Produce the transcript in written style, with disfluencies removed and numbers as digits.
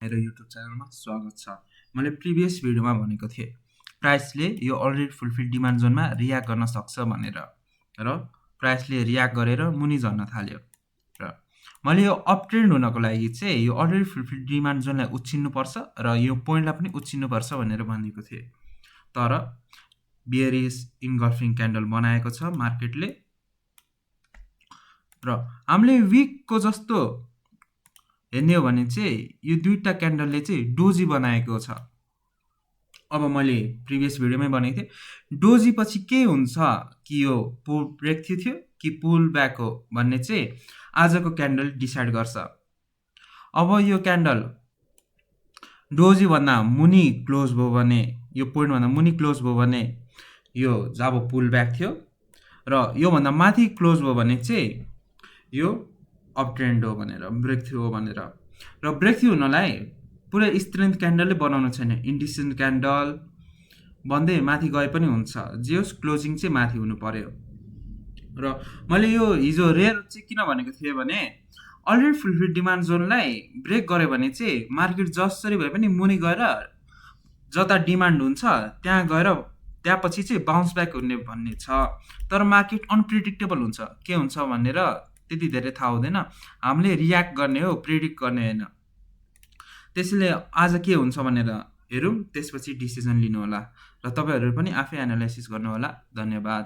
मेरो युट्युब च्यानलमा स्वागत छ। मैले प्रिभियस भिडियोमा भनेको थिएँ प्राइसले यो अलरेडी फुलफिल डिमान्ड जोनमा रियाक्ट गर्न सक्छ भनेर, र प्राइसले रियाक्ट गरेर मुनि झर्न थाल्यो। र मैले यो अपट्रेन्ड हुनको लागि चाहिँ यो अलरेडी फुलफिल डिमान्ड जोनलाई उछिन्नुपर्छ र यो पोइन्टलाई पनि उछिन्नुपर्छ भनेर भनेको थिएँ। तर बियरिस इन्गल्फिङ क्यान्डल बनाएको छ मार्केटले, र हामीले विकको जस्तो हेर्ने हो भने चाहिँ यो दुईटा क्यान्डलले चाहिँ डोजी बनाएको छ। अब मैले प्रिभियस भिडियोमै भनेको थिएँ डोजी पछि के हुन्छ, कि यो पुल ब्रेक थियो कि पुल ब्याक हो भन्ने चाहिँ आजको क्यान्डल डिसाइड गर्छ। अब यो क्यान्डल डोजी भन्दा मुनि क्लोज भयो भने, यो पोइन्ट भन्दा मुनि क्लोज भयो भने यो जब पुल ब्याक थियो, र यो भन्दा माथि क्लोज भयो भने चाहिँ यो अप ट्रेन्ड हो भनेर, ब्रेक थ्रू हो भनेर। र ब्रेक थ्रू हुनलाई पुरै स्ट्रेन्थ क्यान्डलले बनाउनु छैन, इन्डिसेन्ट क्यान्डल बन्दै माथि गए पनि हुन्छ, जे होस् क्लोजिङ चाहिँ माथि हुनु पर्यो। र मैले यो हिजो रेयर चाहिँ किन भनेको थिएँ भने अलरेडी फुलफिल डिमान्ड जोनलाई ब्रेक गर्यो भने चाहिँ मार्केट जसरी भए पनि मुनि गएर जता डिमान्ड हुन्छ त्यहाँ गएर त्यहाँ पछि चाहिँ बाउन्स ब्याक हुने भन्ने छ। तर मार्केट अनप्रिडिक्टेबल हुन्छ, के हुन्छ भनेर त्यति धेरै थाहा हुँदैन। हामीले रियाक्ट गर्ने हो, प्रिडिक्ट गर्ने होइन। त्यसैले आज के हुन्छ भनेर हेरौँ, त्यसपछि डिसिजन लिनु होला, र तपाईँहरू पनि आफै एनालाइसिस गर्नु होला। धन्यवाद।